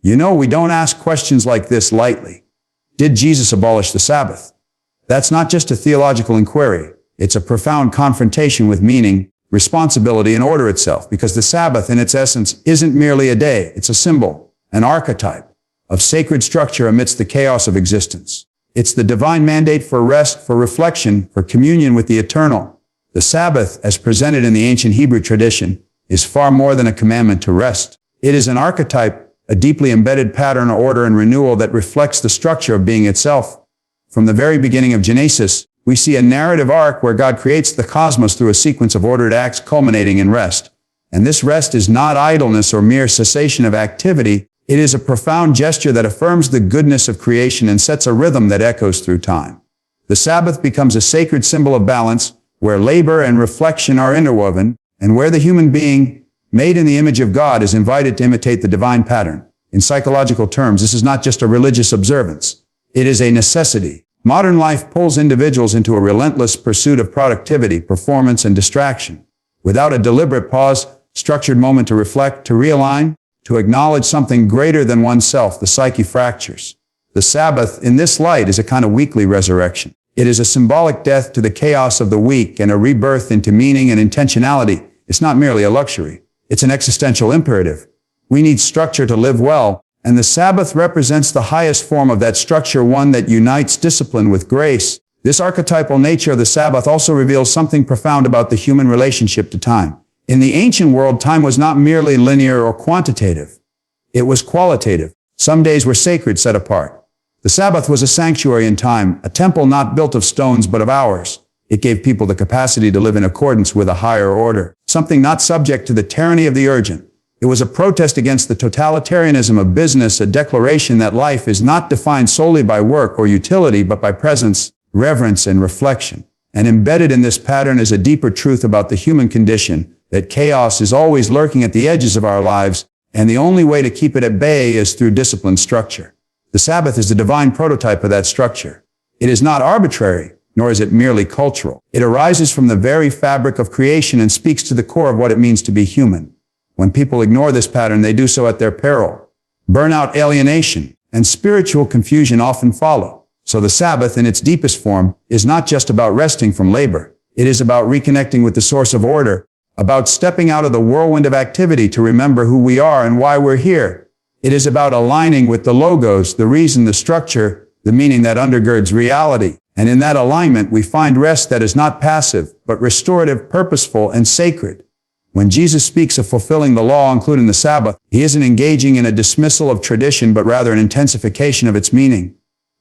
You know, we don't ask questions like this lightly. Did Jesus abolish the Sabbath? That's not just a theological inquiry. It's a profound confrontation with meaning, responsibility, and order itself, because the Sabbath in its essence isn't merely a day. It's a symbol, an archetype of sacred structure amidst the chaos of existence. It's the divine mandate for rest, for reflection, for communion with the eternal. The Sabbath, as presented in the ancient Hebrew tradition, is far more than a commandment to rest. It is an archetype, a deeply embedded pattern, order, and renewal that reflects the structure of being itself. From the very beginning of Genesis, we see a narrative arc where God creates the cosmos through a sequence of ordered acts culminating in rest. And this rest is not idleness or mere cessation of activity. It is a profound gesture that affirms the goodness of creation and sets a rhythm that echoes through time. The Sabbath becomes a sacred symbol of balance, where labor and reflection are interwoven, and where the human being, made in the image of God, is invited to imitate the divine pattern. In psychological terms, this is not just a religious observance. It is a necessity. Modern life pulls individuals into a relentless pursuit of productivity, performance, and distraction. Without a deliberate pause, structured moment to reflect, to realign, to acknowledge something greater than oneself, the psyche fractures. The Sabbath, in this light, is a kind of weekly resurrection. It is a symbolic death to the chaos of the week and a rebirth into meaning and intentionality. It's not merely a luxury. It's an existential imperative. We need structure to live well, and the Sabbath represents the highest form of that structure, one that unites discipline with grace. This archetypal nature of the Sabbath also reveals something profound about the human relationship to time. In the ancient world, time was not merely linear or quantitative. It was qualitative. Some days were sacred, set apart. The Sabbath was a sanctuary in time, a temple not built of stones but of hours. It gave people the capacity to live in accordance with a higher order, something not subject to the tyranny of the urgent. It was a protest against the totalitarianism of business, a declaration that life is not defined solely by work or utility, but by presence, reverence, and reflection. And embedded in this pattern is a deeper truth about the human condition, that chaos is always lurking at the edges of our lives, and the only way to keep it at bay is through disciplined structure. The Sabbath is the divine prototype of that structure. It is not arbitrary, nor is it merely cultural. It arises from the very fabric of creation and speaks to the core of what it means to be human. When people ignore this pattern, they do so at their peril. Burnout, alienation, and spiritual confusion often follow. So the Sabbath, in its deepest form, is not just about resting from labor. It is about reconnecting with the source of order, about stepping out of the whirlwind of activity to remember who we are and why we're here. It is about aligning with the logos, the reason, the structure, the meaning that undergirds reality. And in that alignment, we find rest that is not passive, but restorative, purposeful, and sacred. When Jesus speaks of fulfilling the law, including the Sabbath, he isn't engaging in a dismissal of tradition, but rather an intensification of its meaning.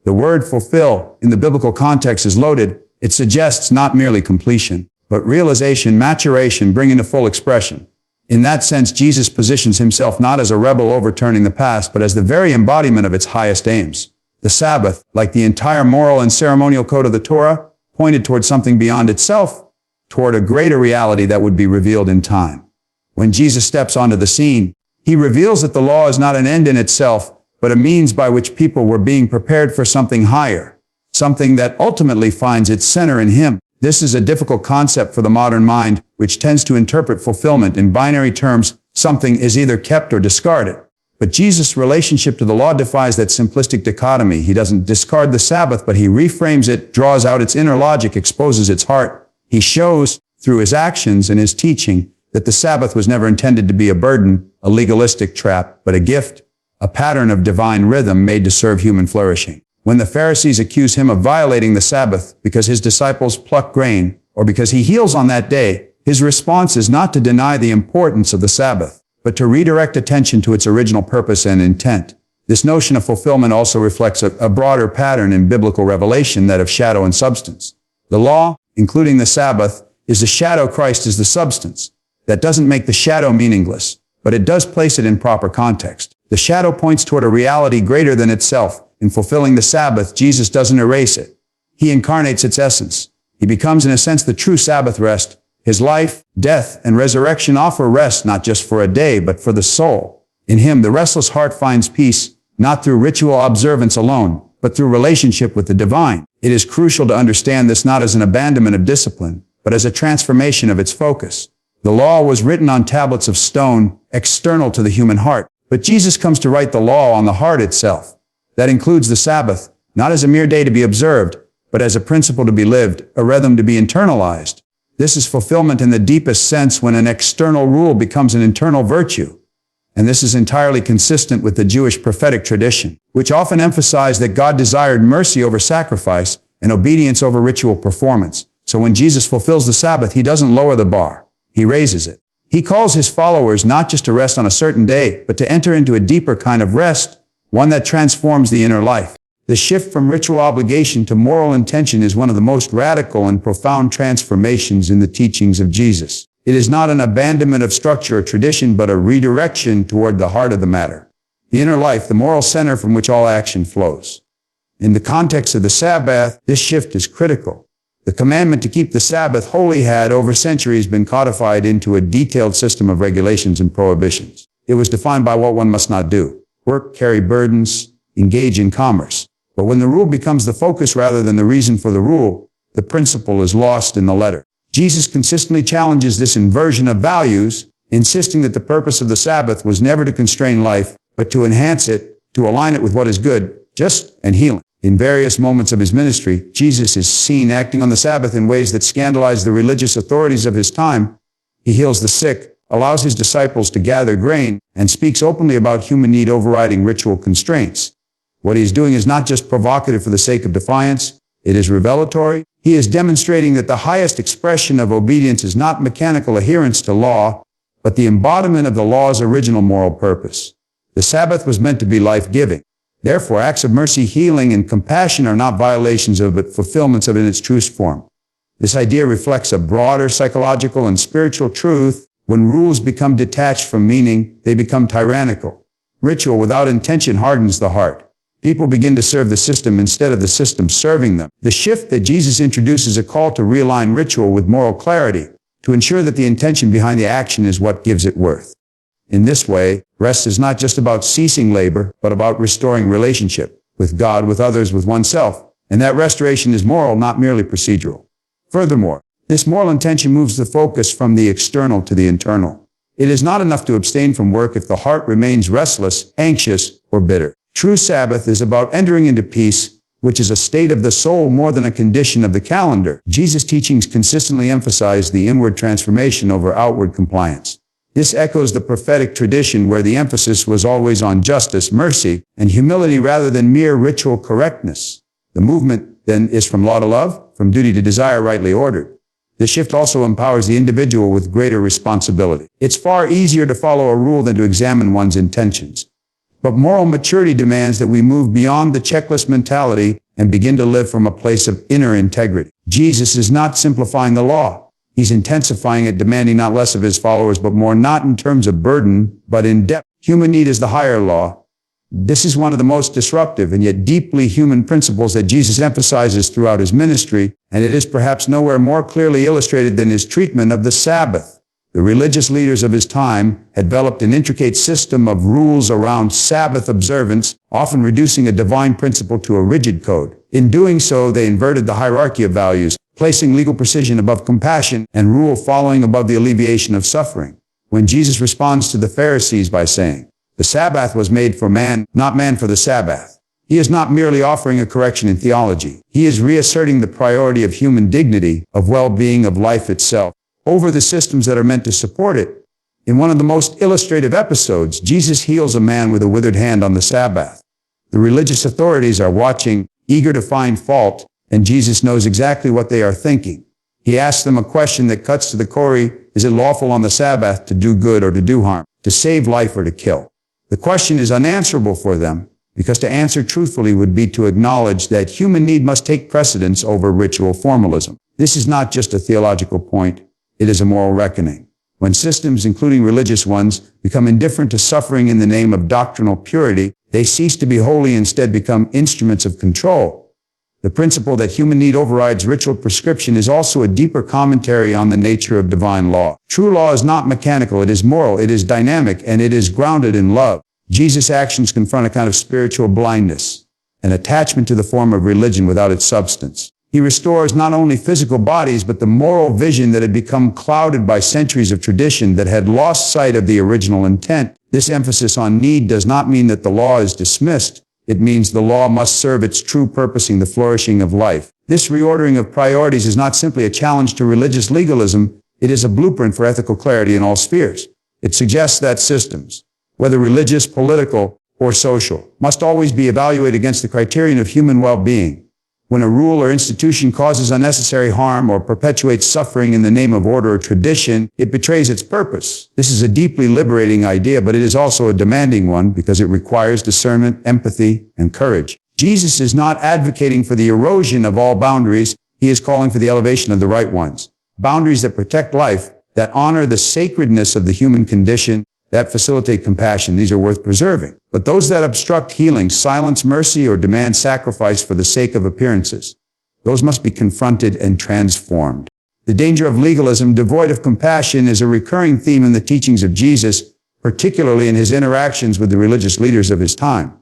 The word fulfill, in the biblical context, is loaded. It suggests not merely completion, but realization, maturation, bringing to full expression. In that sense, Jesus positions himself not as a rebel overturning the past, but as the very embodiment of its highest aims. The Sabbath, like the entire moral and ceremonial code of the Torah, pointed toward something beyond itself, toward a greater reality that would be revealed in time. When Jesus steps onto the scene, he reveals that the law is not an end in itself, but a means by which people were being prepared for something higher, something that ultimately finds its center in him. This is a difficult concept for the modern mind, which tends to interpret fulfillment in binary terms. Something is either kept or discarded. But Jesus' relationship to the law defies that simplistic dichotomy. He doesn't discard the Sabbath, but he reframes it, draws out its inner logic, exposes its heart. He shows, through his actions and his teaching, that the Sabbath was never intended to be a burden, a legalistic trap, but a gift, a pattern of divine rhythm made to serve human flourishing. When the Pharisees accuse him of violating the Sabbath because his disciples pluck grain, or because he heals on that day, his response is not to deny the importance of the Sabbath, but to redirect attention to its original purpose and intent. This notion of fulfillment also reflects a broader pattern in biblical revelation, that of shadow and substance. The law, including the Sabbath, is the shadow, Christ is the substance. That doesn't make the shadow meaningless, but it does place it in proper context. The shadow points toward a reality greater than itself. In fulfilling the Sabbath, Jesus doesn't erase it. He incarnates its essence. He becomes, in a sense, the true Sabbath rest. His life, death, and resurrection offer rest not just for a day, but for the soul. In him, the restless heart finds peace, not through ritual observance alone, but through relationship with the divine. It is crucial to understand this not as an abandonment of discipline, but as a transformation of its focus. The law was written on tablets of stone, external to the human heart. But Jesus comes to write the law on the heart itself. That includes the Sabbath, not as a mere day to be observed, but as a principle to be lived, a rhythm to be internalized. This is fulfillment in the deepest sense when an external rule becomes an internal virtue. And this is entirely consistent with the Jewish prophetic tradition, which often emphasized that God desired mercy over sacrifice and obedience over ritual performance. So when Jesus fulfills the Sabbath, he doesn't lower the bar, he raises it. He calls his followers not just to rest on a certain day, but to enter into a deeper kind of rest, one that transforms the inner life. The shift from ritual obligation to moral intention is one of the most radical and profound transformations in the teachings of Jesus. It is not an abandonment of structure or tradition, but a redirection toward the heart of the matter. The inner life, the moral center from which all action flows. In the context of the Sabbath, this shift is critical. The commandment to keep the Sabbath holy had over centuries been codified into a detailed system of regulations and prohibitions. It was defined by what one must not do: work, carry burdens, engage in commerce. But when the rule becomes the focus rather than the reason for the rule, the principle is lost in the letter. Jesus consistently challenges this inversion of values, insisting that the purpose of the Sabbath was never to constrain life, but to enhance it, to align it with what is good, just, and healing. In various moments of his ministry, Jesus is seen acting on the Sabbath in ways that scandalize the religious authorities of his time. He heals the sick, allows his disciples to gather grain, and speaks openly about human need overriding ritual constraints. What he is doing is not just provocative for the sake of defiance, it is revelatory. He is demonstrating that the highest expression of obedience is not mechanical adherence to law, but the embodiment of the law's original moral purpose. The Sabbath was meant to be life-giving. Therefore, acts of mercy, healing, and compassion are not violations of it, but fulfillments of it in its truest form. This idea reflects a broader psychological and spiritual truth. When rules become detached from meaning, they become tyrannical. Ritual without intention hardens the heart. People begin to serve the system instead of the system serving them. The shift that Jesus introduces is a call to realign ritual with moral clarity, to ensure that the intention behind the action is what gives it worth. In this way, rest is not just about ceasing labor, but about restoring relationship with God, with others, with oneself. And that restoration is moral, not merely procedural. Furthermore, this moral intention moves the focus from the external to the internal. It is not enough to abstain from work if the heart remains restless, anxious, or bitter. True Sabbath is about entering into peace, which is a state of the soul more than a condition of the calendar. Jesus' teachings consistently emphasize the inward transformation over outward compliance. This echoes the prophetic tradition where the emphasis was always on justice, mercy, and humility rather than mere ritual correctness. The movement, then, is from law to love, from duty to desire rightly ordered. The shift also empowers the individual with greater responsibility. It's far easier to follow a rule than to examine one's intentions. But moral maturity demands that we move beyond the checklist mentality and begin to live from a place of inner integrity. Jesus is not simplifying the law. He's intensifying it, demanding not less of his followers, but more, not in terms of burden, but in depth. Human need is the higher law. This is one of the most disruptive and yet deeply human principles that Jesus emphasizes throughout his ministry, and it is perhaps nowhere more clearly illustrated than his treatment of the Sabbath. The religious leaders of his time had developed an intricate system of rules around Sabbath observance, often reducing a divine principle to a rigid code. In doing so, they inverted the hierarchy of values, placing legal precision above compassion and rule following above the alleviation of suffering. When Jesus responds to the Pharisees by saying, "The Sabbath was made for man, not man for the Sabbath," he is not merely offering a correction in theology. He is reasserting the priority of human dignity, of well-being, of life itself, over the systems that are meant to support it. In one of the most illustrative episodes, Jesus heals a man with a withered hand on the Sabbath. The religious authorities are watching, eager to find fault, and Jesus knows exactly what they are thinking. He asks them a question that cuts to the core: is it lawful on the Sabbath to do good or to do harm, to save life or to kill? The question is unanswerable for them, because to answer truthfully would be to acknowledge that human need must take precedence over ritual formalism. This is not just a theological point. It is a moral reckoning. When systems, including religious ones, become indifferent to suffering in the name of doctrinal purity, they cease to be holy and instead become instruments of control. The principle that human need overrides ritual prescription is also a deeper commentary on the nature of divine law. True law is not mechanical, it is moral, it is dynamic, and it is grounded in love. Jesus' actions confront a kind of spiritual blindness, an attachment to the form of religion without its substance. He restores not only physical bodies, but the moral vision that had become clouded by centuries of tradition that had lost sight of the original intent. This emphasis on need does not mean that the law is dismissed. It means the law must serve its true purpose in the flourishing of life. This reordering of priorities is not simply a challenge to religious legalism. It is a blueprint for ethical clarity in all spheres. It suggests that systems, whether religious, political, or social, must always be evaluated against the criterion of human well-being. When a rule or institution causes unnecessary harm or perpetuates suffering in the name of order or tradition, it betrays its purpose. This is a deeply liberating idea, but it is also a demanding one because it requires discernment, empathy, and courage. Jesus is not advocating for the erosion of all boundaries. He is calling for the elevation of the right ones. Boundaries that protect life, that honor the sacredness of the human condition, that facilitate compassion. These are worth preserving. But those that obstruct healing, silence mercy, or demand sacrifice for the sake of appearances, those must be confronted and transformed. The danger of legalism devoid of compassion is a recurring theme in the teachings of Jesus, particularly in his interactions with the religious leaders of his time.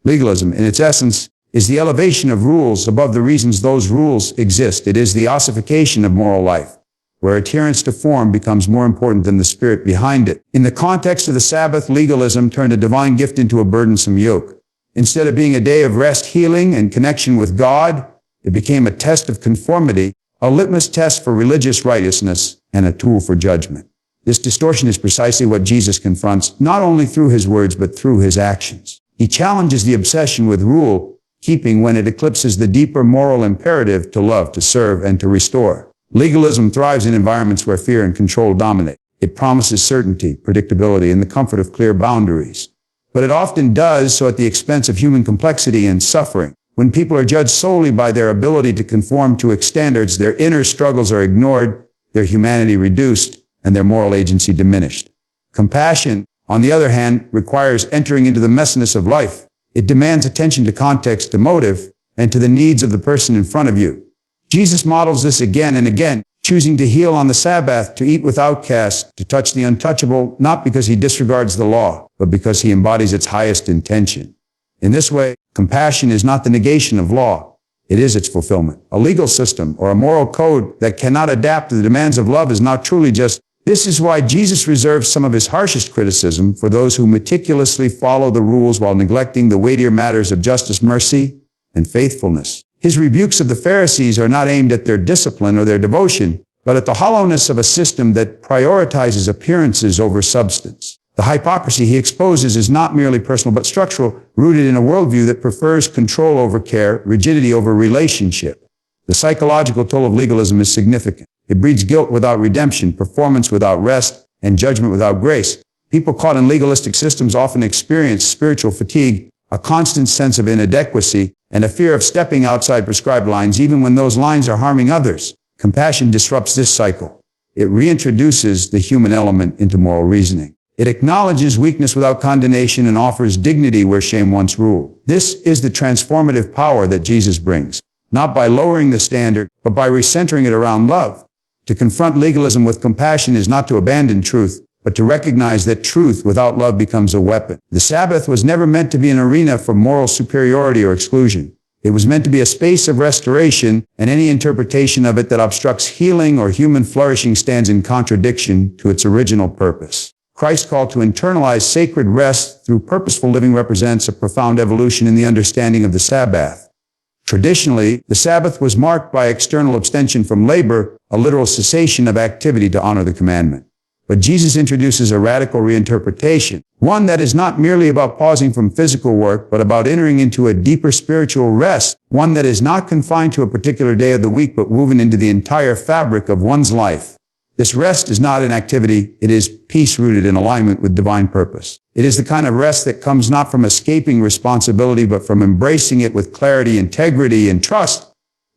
Legalism, in its essence, is the elevation of rules above the reasons those rules exist. It is the ossification of moral life, where adherence to form becomes more important than the spirit behind it. In the context of the Sabbath, legalism turned a divine gift into a burdensome yoke. Instead of being a day of rest, healing, and connection with God, it became a test of conformity, a litmus test for religious righteousness, and a tool for judgment. This distortion is precisely what Jesus confronts, not only through his words, but through his actions. He challenges the obsession with rule-keeping when it eclipses the deeper moral imperative to love, to serve, and to restore. Legalism thrives in environments where fear and control dominate. It promises certainty, predictability, and the comfort of clear boundaries. But it often does so at the expense of human complexity and suffering. When people are judged solely by their ability to conform to its standards, their inner struggles are ignored, their humanity reduced, and their moral agency diminished. Compassion, on the other hand, requires entering into the messiness of life. It demands attention to context, to motive, and to the needs of the person in front of you. Jesus models this again and again, choosing to heal on the Sabbath, to eat with outcasts, to touch the untouchable, not because he disregards the law, but because he embodies its highest intention. In this way, compassion is not the negation of law. It is its fulfillment. A legal system or a moral code that cannot adapt to the demands of love is not truly just. This is why Jesus reserves some of his harshest criticism for those who meticulously follow the rules while neglecting the weightier matters of justice, mercy, and faithfulness. His rebukes of the Pharisees are not aimed at their discipline or their devotion, but at the hollowness of a system that prioritizes appearances over substance. The hypocrisy he exposes is not merely personal but structural, rooted in a worldview that prefers control over care, rigidity over relationship. The psychological toll of legalism is significant. It breeds guilt without redemption, performance without rest, and judgment without grace. People caught in legalistic systems often experience spiritual fatigue, a constant sense of inadequacy, and a fear of stepping outside prescribed lines even when those lines are harming others. Compassion disrupts this cycle. It reintroduces the human element into moral reasoning. It acknowledges weakness without condemnation and offers dignity where shame once ruled. This is the transformative power that Jesus brings, not by lowering the standard, but by recentering it around love. To confront legalism with compassion is not to abandon truth, but to recognize that truth without love becomes a weapon. The Sabbath was never meant to be an arena for moral superiority or exclusion. It was meant to be a space of restoration, and any interpretation of it that obstructs healing or human flourishing stands in contradiction to its original purpose. Christ's call to internalize sacred rest through purposeful living represents a profound evolution in the understanding of the Sabbath. Traditionally, the Sabbath was marked by external abstention from labor, a literal cessation of activity to honor the commandment. But Jesus introduces a radical reinterpretation, one that is not merely about pausing from physical work, but about entering into a deeper spiritual rest, one that is not confined to a particular day of the week, but woven into the entire fabric of one's life. This rest is not inactivity, it is peace rooted in alignment with divine purpose. It is the kind of rest that comes not from escaping responsibility, but from embracing it with clarity, integrity, and trust.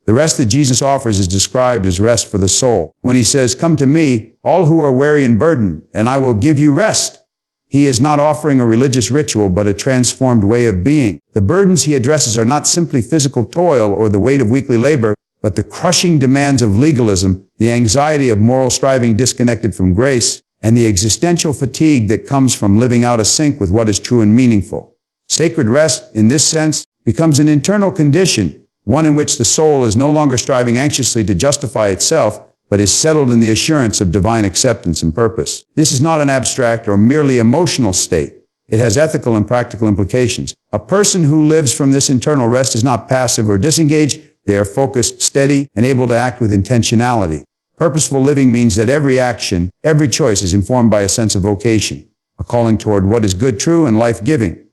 The rest that Jesus offers is described as rest for the soul. When he says, "Come to me, all who are weary and burdened, and I will give you rest," he is not offering a religious ritual, but a transformed way of being. The burdens he addresses are not simply physical toil or the weight of weekly labor, but the crushing demands of legalism, the anxiety of moral striving disconnected from grace, and the existential fatigue that comes from living out of sync with what is true and meaningful. Sacred rest, in this sense, becomes an internal condition, one in which the soul is no longer striving anxiously to justify itself, but is settled in the assurance of divine acceptance and purpose. This is not an abstract or merely emotional state. It has ethical and practical implications. A person who lives from this internal rest is not passive or disengaged. They are focused, steady, and able to act with intentionality. Purposeful living means that every action, every choice is informed by a sense of vocation, a calling toward what is good, true, and life-giving.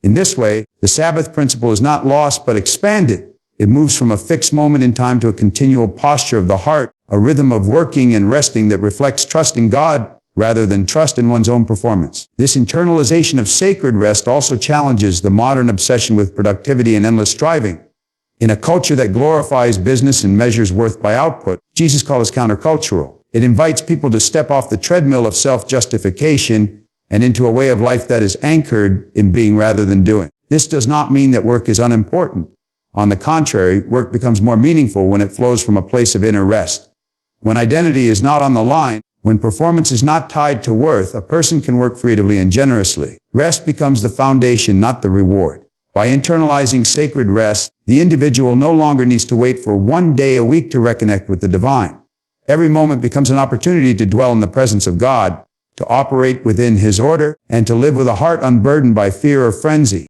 In this way, the Sabbath principle is not lost but expanded. It moves from a fixed moment in time to a continual posture of the heart, a rhythm of working and resting that reflects trust in God rather than trust in one's own performance. This internalization of sacred rest also challenges the modern obsession with productivity and endless striving. In a culture that glorifies business and measures worth by output, Jesus' call is countercultural. It invites people to step off the treadmill of self-justification and into a way of life that is anchored in being rather than doing. This does not mean that work is unimportant. On the contrary, work becomes more meaningful when it flows from a place of inner rest. When identity is not on the line, when performance is not tied to worth, a person can work freely and generously. Rest becomes the foundation, not the reward. By internalizing sacred rest, the individual no longer needs to wait for one day a week to reconnect with the divine. Every moment becomes an opportunity to dwell in the presence of God, to operate within His order, and to live with a heart unburdened by fear or frenzy.